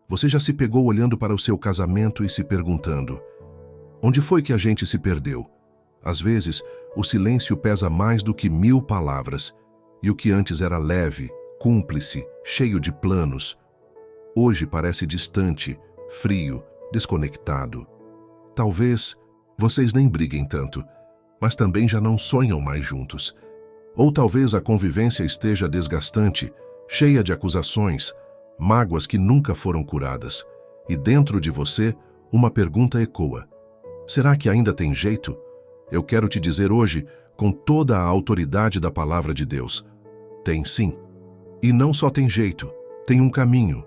Você já se pegou olhando para o seu casamento e se perguntando: onde foi que a gente se perdeu? Às vezes, o silêncio pesa mais do que 1000 palavras, e o que antes era leve, cúmplice, cheio de planos, hoje parece distante, frio, desconectado. Talvez vocês nem briguem tanto, mas também já não sonham mais juntos. Ou talvez a convivência esteja desgastante, cheia de acusações, mágoas que nunca foram curadas. E dentro de você, uma pergunta ecoa: será que ainda tem jeito? Eu quero te dizer hoje, com toda a autoridade da palavra de Deus: tem sim. E não só tem jeito, tem um caminho.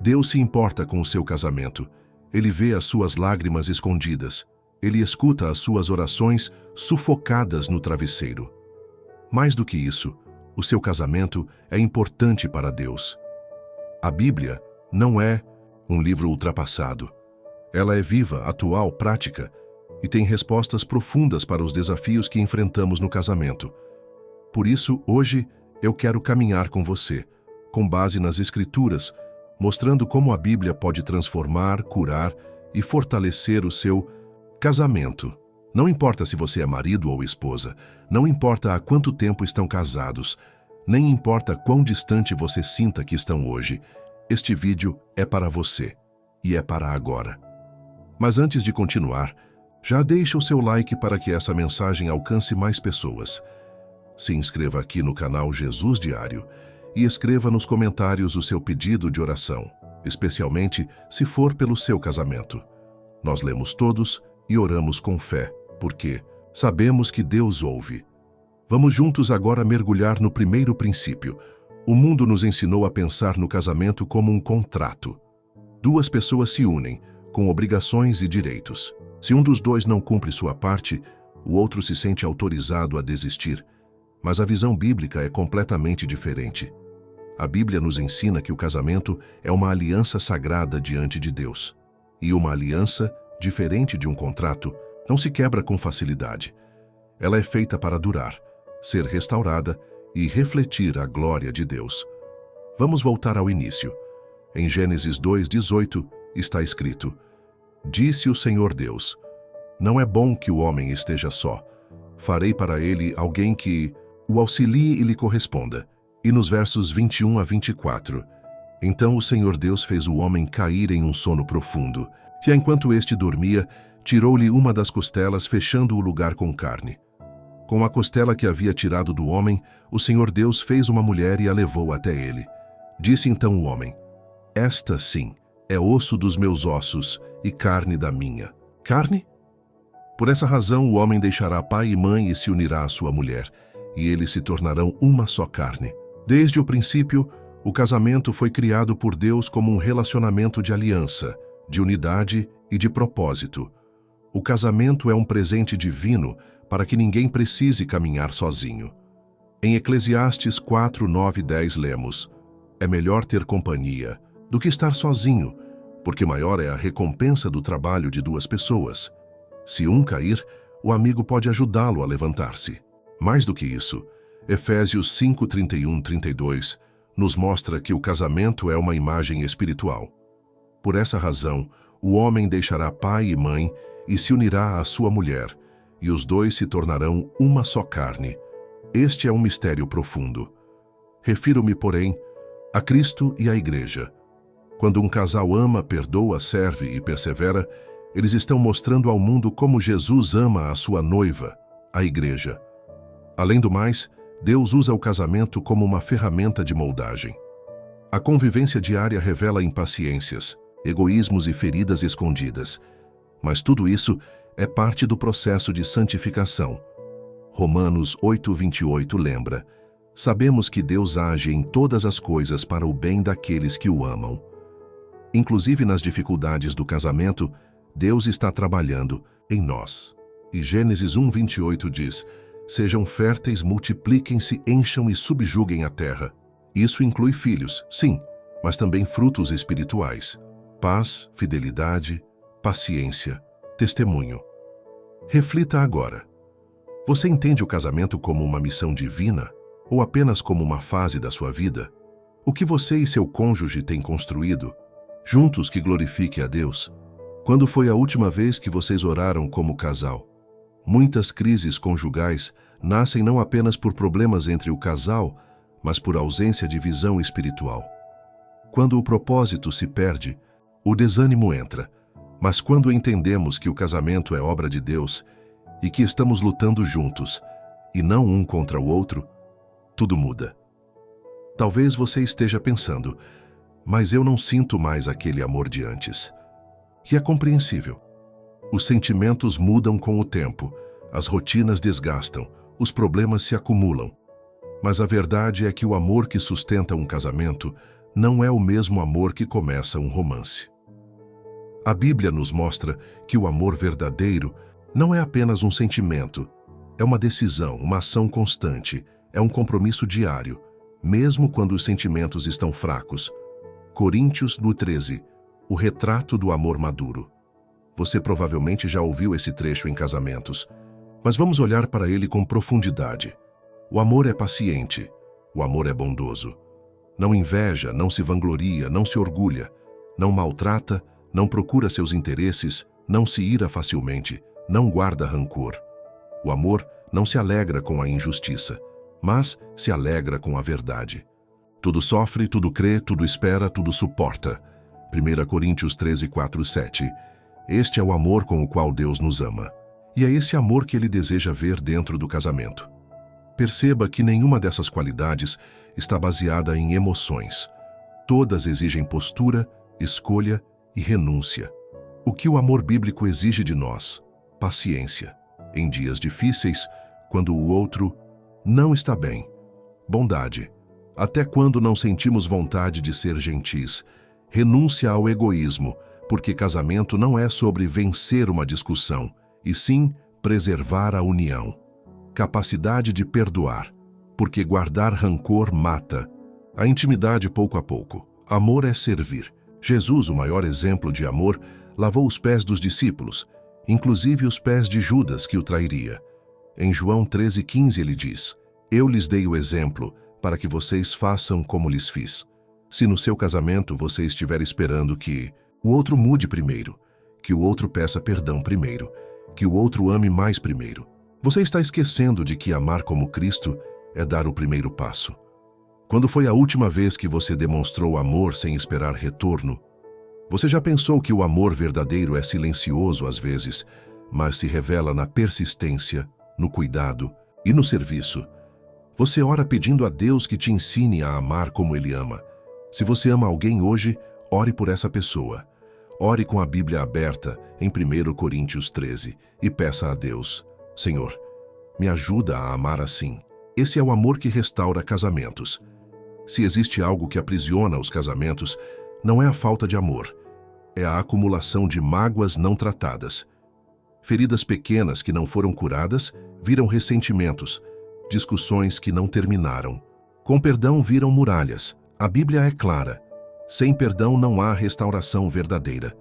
Deus se importa com o seu casamento. Ele vê as suas lágrimas escondidas. Ele escuta as suas orações sufocadas no travesseiro. Mais do que isso, o seu casamento é importante para Deus. A Bíblia não é um livro ultrapassado. Ela é viva, atual, prática e tem respostas profundas para os desafios que enfrentamos no casamento. Por isso, hoje, eu quero caminhar com você, com base nas Escrituras, mostrando como a Bíblia pode transformar, curar e fortalecer o seu casamento. Não importa se você é marido ou esposa, não importa há quanto tempo estão casados, nem importa quão distante você sinta que estão hoje, este vídeo é para você e é para agora. Mas antes de continuar, já deixa o seu like para que essa mensagem alcance mais pessoas. Se inscreva aqui no canal Jesus Diário e escreva nos comentários o seu pedido de oração, especialmente se for pelo seu casamento. Nós lemos todos e oramos com fé, porque sabemos que Deus ouve. Vamos juntos agora mergulhar no primeiro princípio. O mundo nos ensinou a pensar no casamento como um contrato. Duas pessoas se unem, com obrigações e direitos. Se um dos dois não cumpre sua parte, o outro se sente autorizado a desistir. Mas a visão bíblica é completamente diferente. A Bíblia nos ensina que o casamento é uma aliança sagrada diante de Deus. E uma aliança, diferente de um contrato, não se quebra com facilidade. Ela é feita para durar, ser restaurada e refletir a glória de Deus. Vamos voltar ao início. Em Gênesis 2:18 está escrito: disse o Senhor Deus: não é bom que o homem esteja só. Farei para ele alguém que o auxilie e lhe corresponda. E nos versos 21 a 24, então o Senhor Deus fez o homem cair em um sono profundo, e enquanto este dormia, tirou-lhe uma das costelas, fechando o lugar com carne. Com a costela que havia tirado do homem, o Senhor Deus fez uma mulher e a levou até ele. Disse então o homem: esta, sim, é osso dos meus ossos e carne da minha carne? Por essa razão o homem deixará pai e mãe e se unirá à sua mulher, e eles se tornarão uma só carne. Desde o princípio, o casamento foi criado por Deus como um relacionamento de aliança, de unidade e de propósito. O casamento é um presente divino para que ninguém precise caminhar sozinho. Em Eclesiastes 4, 9 e 10 lemos: é melhor ter companhia do que estar sozinho, porque maior é a recompensa do trabalho de duas pessoas. Se um cair, o amigo pode ajudá-lo a levantar-se. Mais do que isso, Efésios 5, 31, 32 nos mostra que o casamento é uma imagem espiritual. Por essa razão, o homem deixará pai e mãe e se unirá à sua mulher, e os dois se tornarão uma só carne. Este é um mistério profundo. Refiro-me, porém, a Cristo e à Igreja. Quando um casal ama, perdoa, serve e persevera, eles estão mostrando ao mundo como Jesus ama a sua noiva, a Igreja. Além do mais, Deus usa o casamento como uma ferramenta de moldagem. A convivência diária revela impaciências, egoísmos e feridas escondidas. Mas tudo isso é parte do processo de santificação. Romanos 8:28 lembra: sabemos que Deus age em todas as coisas para o bem daqueles que o amam. Inclusive nas dificuldades do casamento, Deus está trabalhando em nós. E Gênesis 1:28 diz: sejam férteis, multipliquem-se, encham e subjuguem a terra. Isso inclui filhos, sim, mas também frutos espirituais: paz, fidelidade, paciência, testemunho. Reflita agora. Você entende o casamento como uma missão divina ou apenas como uma fase da sua vida? O que você e seu cônjuge têm construído? juntos que glorifique a Deus. Quando foi a última vez que vocês oraram como casal? Muitas crises conjugais nascem não apenas por problemas entre o casal, mas por ausência de visão espiritual. Quando o propósito se perde, o desânimo entra. Mas quando entendemos que o casamento é obra de Deus e que estamos lutando juntos, e não um contra o outro, tudo muda. Talvez você esteja pensando, mas eu não sinto mais aquele amor de antes. E é compreensível. Os sentimentos mudam com o tempo, as rotinas desgastam, os problemas se acumulam. Mas a verdade é que o amor que sustenta um casamento não é o mesmo amor que começa um romance. A Bíblia nos mostra que o amor verdadeiro não é apenas um sentimento, é uma decisão, uma ação constante, é um compromisso diário, mesmo quando os sentimentos estão fracos. Coríntios 13, o retrato do amor maduro. Você provavelmente já ouviu esse trecho em casamentos, mas vamos olhar para ele com profundidade. O amor é paciente, o amor é bondoso. Não inveja, não se vangloria, não se orgulha, não maltrata, não procura seus interesses, não se ira facilmente, não guarda rancor. O amor não se alegra com a injustiça, mas se alegra com a verdade. Tudo sofre, tudo crê, tudo espera, tudo suporta. 1 Coríntios 13, 4, 7. Este é o amor com o qual Deus nos ama. E é esse amor que Ele deseja ver dentro do casamento. Perceba que nenhuma dessas qualidades está baseada em emoções. Todas exigem postura, escolha e renúncia. O que o amor bíblico exige de nós? Paciência. Em dias difíceis, quando o outro não está bem. Bondade. Até quando não sentimos vontade de ser gentis. Renúncia ao egoísmo, porque casamento não é sobre vencer uma discussão, e sim preservar a união. Capacidade de perdoar, porque guardar rancor mata. A intimidade pouco a pouco. Amor é servir. Jesus, o maior exemplo de amor, lavou os pés dos discípulos, inclusive os pés de Judas, que o trairia. Em João 13,15 ele diz: Eu lhes dei o exemplo, para que vocês façam como lhes fiz. Se no seu casamento você estiver esperando que o outro mude primeiro, que o outro peça perdão primeiro, que o outro ame mais primeiro, você está esquecendo de que amar como Cristo é dar o primeiro passo. Quando foi a última vez que você demonstrou amor sem esperar retorno? Você já pensou que o amor verdadeiro é silencioso às vezes, mas se revela na persistência, no cuidado e no serviço? Você ora pedindo a Deus que te ensine a amar como Ele ama. Se você ama alguém hoje, ore por essa pessoa. Ore com a Bíblia aberta em 1 Coríntios 13 e peça a Deus: Senhor, me ajuda a amar assim. Esse é o amor que restaura casamentos. Se existe algo que aprisiona os casamentos, não é a falta de amor, é a acumulação de mágoas não tratadas. Feridas pequenas que não foram curadas viram ressentimentos, discussões que não terminaram. Com perdão viram muralhas. A Bíblia é clara: sem perdão não há restauração verdadeira.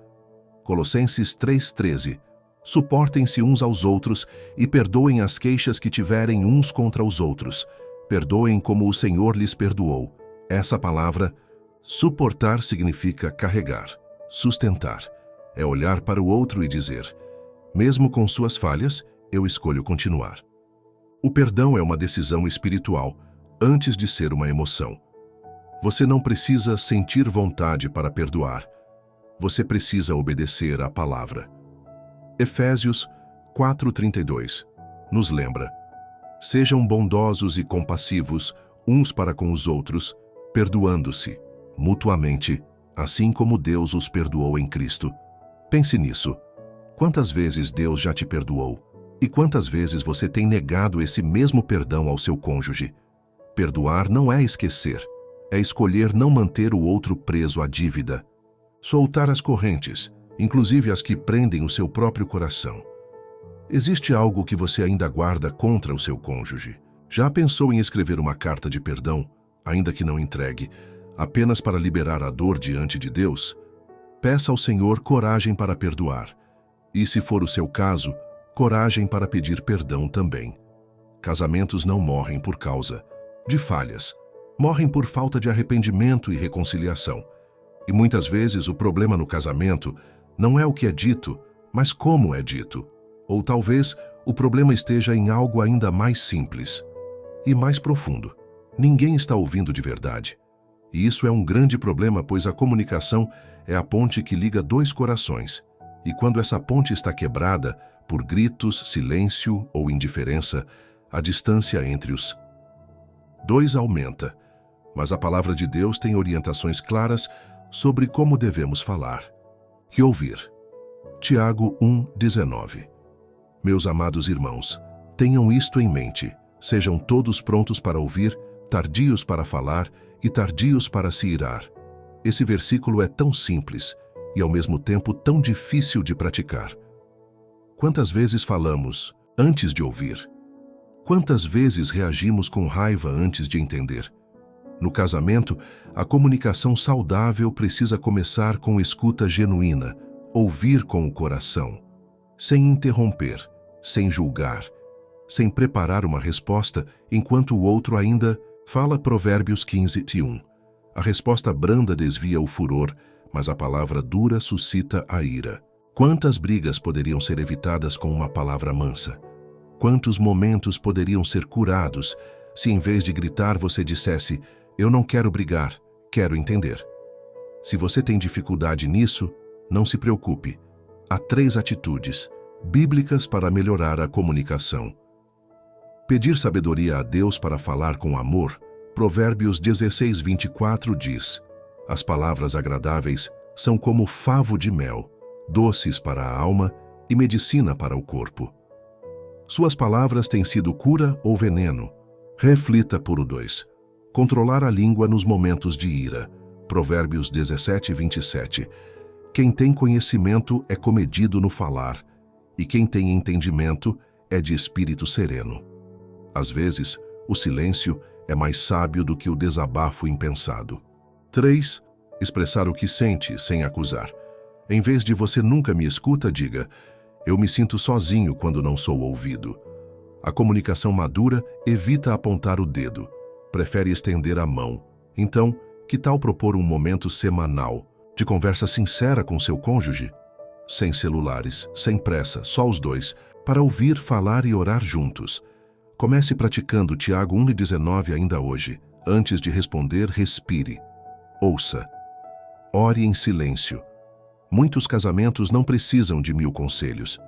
Colossenses 3,13. Suportem-se uns aos outros e perdoem as queixas que tiverem uns contra os outros. Perdoem como o Senhor lhes perdoou. Essa palavra, suportar, significa carregar, sustentar. É olhar para o outro e dizer: mesmo com suas falhas, eu escolho continuar. O perdão é uma decisão espiritual, antes de ser uma emoção. Você não precisa sentir vontade para perdoar. Você precisa obedecer à palavra. Efésios 4,32 nos lembra: sejam bondosos e compassivos uns para com os outros, perdoando-se mutuamente, assim como Deus os perdoou em Cristo. Pense nisso. Quantas vezes Deus já te perdoou? E quantas vezes você tem negado esse mesmo perdão ao seu cônjuge? Perdoar não é esquecer, é escolher não manter o outro preso à dívida. Soltar as correntes, inclusive as que prendem o seu próprio coração. Existe algo que você ainda guarda contra o seu cônjuge? Já pensou em escrever uma carta de perdão, ainda que não entregue, apenas para liberar a dor diante de Deus? Peça ao Senhor coragem para perdoar. E, se for o seu caso, coragem para pedir perdão também. Casamentos não morrem por causa de falhas. Morrem por falta de arrependimento e reconciliação. E muitas vezes o problema no casamento não é o que é dito, mas como é dito. Ou talvez o problema esteja em algo ainda mais simples e mais profundo. Ninguém está ouvindo de verdade. E isso é um grande problema, pois a comunicação é a ponte que liga dois corações. E quando essa ponte está quebrada, por gritos, silêncio ou indiferença, a distância entre os dois aumenta. Mas a palavra de Deus tem orientações claras sobre como devemos falar e ouvir. Tiago 1:19. Meus amados irmãos, tenham isto em mente. Sejam todos prontos para ouvir, tardios para falar e tardios para se irar. Esse versículo é tão simples e ao mesmo tempo tão difícil de praticar. Quantas vezes falamos antes de ouvir? Quantas vezes reagimos com raiva antes de entender? No casamento, a comunicação saudável precisa começar com escuta genuína, ouvir com o coração, sem interromper, sem julgar, sem preparar uma resposta enquanto o outro ainda fala. Provérbios 15:1. A resposta branda desvia o furor, mas a palavra dura suscita a ira. Quantas brigas poderiam ser evitadas com uma palavra mansa? Quantos momentos poderiam ser curados se em vez de gritar você dissesse: eu não quero brigar, quero entender. Se você tem dificuldade nisso, não se preocupe. Há 3 atitudes bíblicas para melhorar a comunicação. Pedir sabedoria a Deus para falar com amor. Provérbios 16:24 diz: as palavras agradáveis são como favo de mel, doces para a alma e medicina para o corpo. Suas palavras têm sido cura ou veneno? Reflita por o 2. Controlar a língua nos momentos de ira. Provérbios 17:27. Quem tem conhecimento é comedido no falar, e quem tem entendimento é de espírito sereno. Às vezes, o silêncio é mais sábio do que o desabafo impensado. 3. Expressar o que sente sem acusar. Em vez de você nunca me escuta, diga: eu me sinto sozinho quando não sou ouvido. A comunicação madura evita apontar o dedo, prefere estender a mão. Então, que tal propor um momento semanal de conversa sincera com seu cônjuge? Sem celulares, sem pressa, só os dois, para ouvir, falar e orar juntos. Comece praticando Tiago 1:19 ainda hoje. Antes de responder, respire. Ouça. Ore em silêncio. Muitos casamentos não precisam de 1000 conselhos.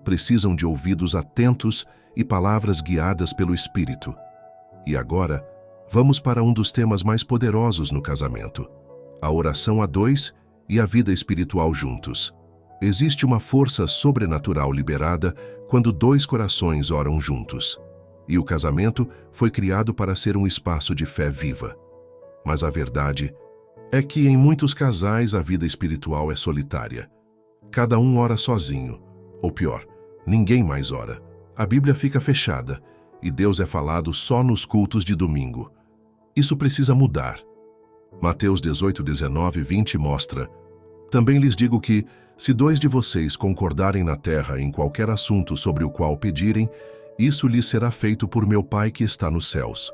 Precisam de ouvidos atentos e palavras guiadas pelo Espírito. E agora, vamos para um dos temas mais poderosos no casamento: a oração a 2 e a vida espiritual juntos. Existe uma força sobrenatural liberada quando 2 corações oram juntos. E o casamento foi criado para ser um espaço de fé viva. Mas a verdade é que em muitos casais a vida espiritual é solitária. Cada um ora sozinho, ou pior, ninguém mais ora. A Bíblia fica fechada e Deus é falado só nos cultos de domingo. Isso precisa mudar. Mateus 18:19-20 mostra: também lhes digo que, se 2 de vocês concordarem na terra em qualquer assunto sobre o qual pedirem, isso lhes será feito por meu Pai que está nos céus.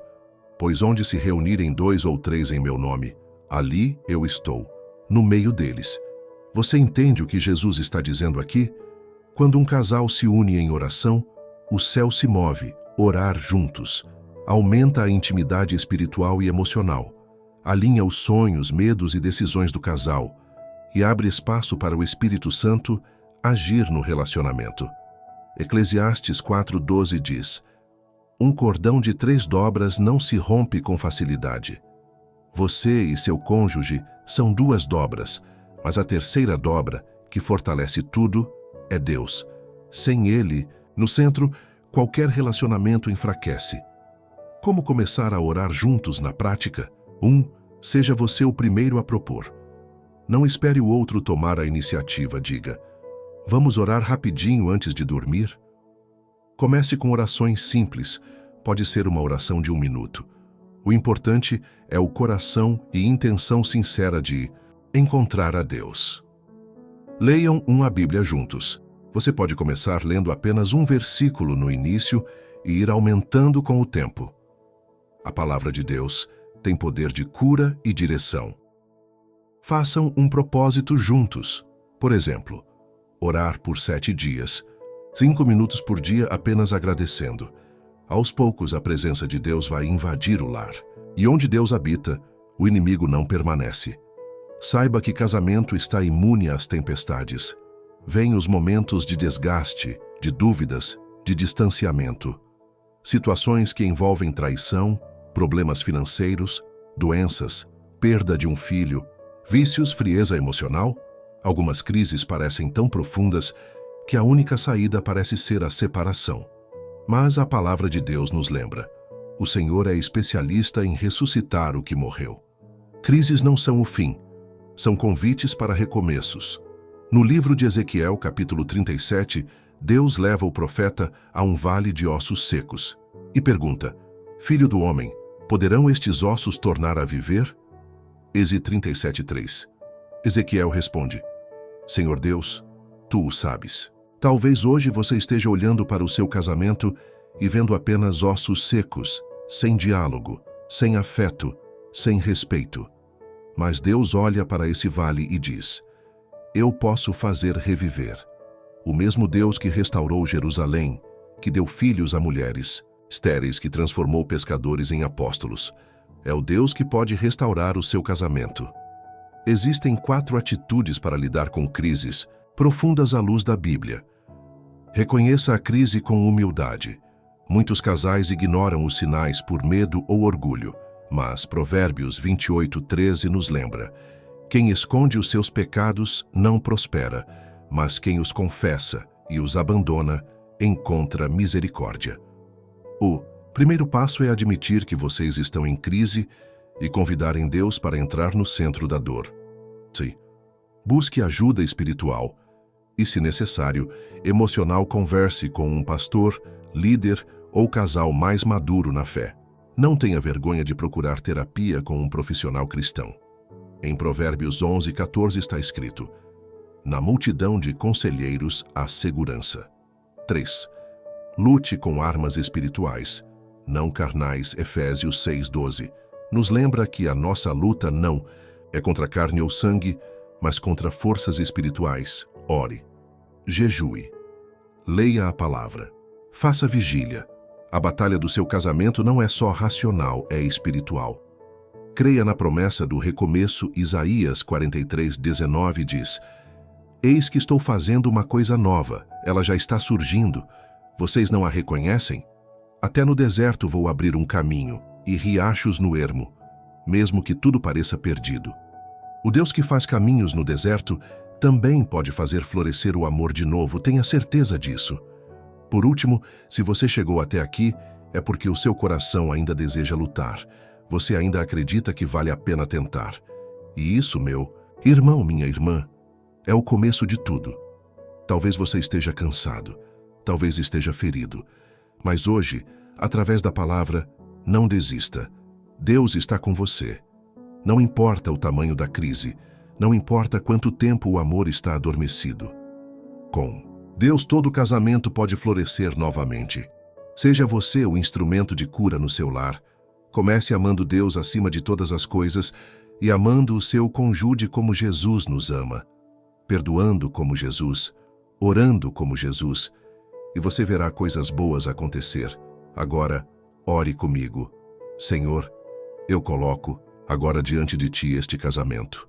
Pois onde se reunirem 2 ou 3 em meu nome, ali eu estou, no meio deles. Você entende o que Jesus está dizendo aqui? Quando um casal se une em oração, o céu se move. Orar juntos aumenta a intimidade espiritual e emocional, alinha os sonhos, medos e decisões do casal e abre espaço para o Espírito Santo agir no relacionamento. Eclesiastes 4:12 diz: um cordão de 3 dobras não se rompe com facilidade. Você e seu cônjuge são 2 dobras, mas a terceira dobra, que fortalece tudo, é Deus. Sem Ele, no centro, qualquer relacionamento enfraquece. Como começar a orar juntos na prática? 1. Seja você o primeiro a propor. Não espere o outro tomar a iniciativa, diga: vamos orar rapidinho antes de dormir? Comece com orações simples, pode ser uma oração de 1 minuto. O importante é o coração e intenção sincera de encontrar a Deus. Leiam a Bíblia juntos. Você pode começar lendo apenas um versículo no início e ir aumentando com o tempo. A palavra de Deus tem poder de cura e direção. Façam um propósito juntos. Por exemplo, orar por 7 dias, 5 minutos por dia apenas agradecendo. Aos poucos, a presença de Deus vai invadir o lar. E onde Deus habita, o inimigo não permanece. Saiba que casamento está imune às tempestades. Vêm os momentos de desgaste, de dúvidas, de distanciamento. Situações que envolvem traição, problemas financeiros, doenças, perda de um filho, vícios, frieza emocional. Algumas crises parecem tão profundas que a única saída parece ser a separação. Mas a palavra de Deus nos lembra: o Senhor é especialista em ressuscitar o que morreu. Crises não são o fim, são convites para recomeços. No livro de Ezequiel, capítulo 37, Deus leva o profeta a um vale de ossos secos e pergunta: Filho do homem, poderão estes ossos tornar a viver? Êxodo 37:3. Ezequiel responde: Senhor Deus, tu o sabes. Talvez hoje você esteja olhando para o seu casamento e vendo apenas ossos secos, sem diálogo, sem afeto, sem respeito. Mas Deus olha para esse vale e diz: Eu posso fazer reviver. O mesmo Deus que restaurou Jerusalém, que deu filhos a mulheres estéreis, que transformou pescadores em apóstolos, é o Deus que pode restaurar o seu casamento. Existem 4 atitudes para lidar com crises, profundas à luz da Bíblia. Reconheça a crise com humildade. Muitos casais ignoram os sinais por medo ou orgulho, mas Provérbios 28:13 nos lembra: quem esconde os seus pecados não prospera, mas quem os confessa e os abandona encontra misericórdia. O primeiro passo é admitir que vocês estão em crise e convidarem Deus para entrar no centro da dor. Sim. Busque ajuda espiritual e, se necessário, emocional. Converse com um pastor, líder ou casal mais maduro na fé. Não tenha vergonha de procurar terapia com um profissional cristão. Em Provérbios 11:14 está escrito: na multidão de conselheiros há segurança. 3. Lute com armas espirituais, não carnais. Efésios 6:12 nos lembra que a nossa luta não é contra carne ou sangue, mas contra forças espirituais. Ore, jejue, leia a palavra, faça vigília. A batalha do seu casamento não é só racional, é espiritual. Creia na promessa do recomeço. Isaías 43:19 diz: Eis que estou fazendo uma coisa nova, ela já está surgindo. Vocês não a reconhecem? Até no deserto vou abrir um caminho e riachos no ermo, mesmo que tudo pareça perdido. O Deus que faz caminhos no deserto também pode fazer florescer o amor de novo, tenha certeza disso. Por último, se você chegou até aqui, é porque o seu coração ainda deseja lutar. Você ainda acredita que vale a pena tentar. E isso, meu irmão, minha irmã, é o começo de tudo. Talvez você esteja cansado, talvez esteja ferido, mas hoje, através da palavra, não desista. Deus está com você. Não importa o tamanho da crise, não importa quanto tempo o amor está adormecido. Com Deus, todo casamento pode florescer novamente. Seja você o instrumento de cura no seu lar. Comece amando Deus acima de todas as coisas e amando o seu cônjuge como Jesus nos ama, perdoando como Jesus, orando como Jesus, e você verá coisas boas acontecer. Agora, ore comigo. Senhor, eu coloco agora diante de Ti este casamento.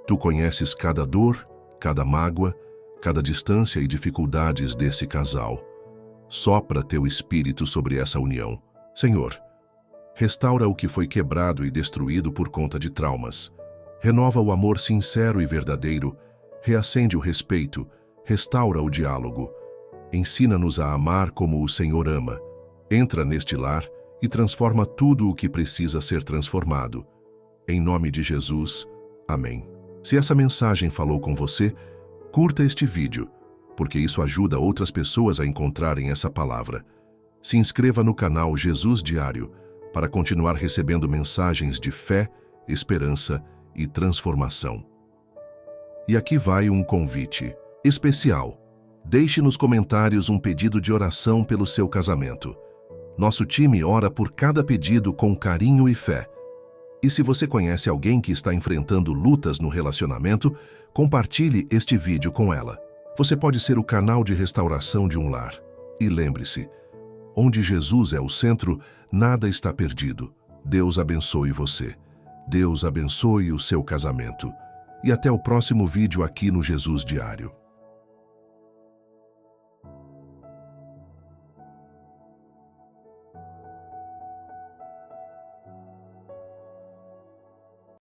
Tu conheces cada dor, cada mágoa, cada distância e dificuldades desse casal. Sopra Teu Espírito sobre essa união. Senhor, restaura o que foi quebrado e destruído por conta de traumas. Renova o amor sincero e verdadeiro. Reacende o respeito. Restaura o diálogo. Ensina-nos a amar como o Senhor ama. Entra neste lar e transforma tudo o que precisa ser transformado. Em nome de Jesus. Amém. Se essa mensagem falou com você, curta este vídeo, porque isso ajuda outras pessoas a encontrarem essa palavra. Se inscreva no canal Jesus Diário para continuar recebendo mensagens de fé, esperança e transformação. E aqui vai um convite especial. Deixe nos comentários um pedido de oração pelo seu casamento. Nosso time ora por cada pedido com carinho e fé. E se você conhece alguém que está enfrentando lutas no relacionamento, compartilhe este vídeo com ela. Você pode ser o canal de restauração de um lar. E lembre-se, onde Jesus é o centro, nada está perdido. Deus abençoe você. Deus abençoe o seu casamento. E até o próximo vídeo aqui no Jesus Diário.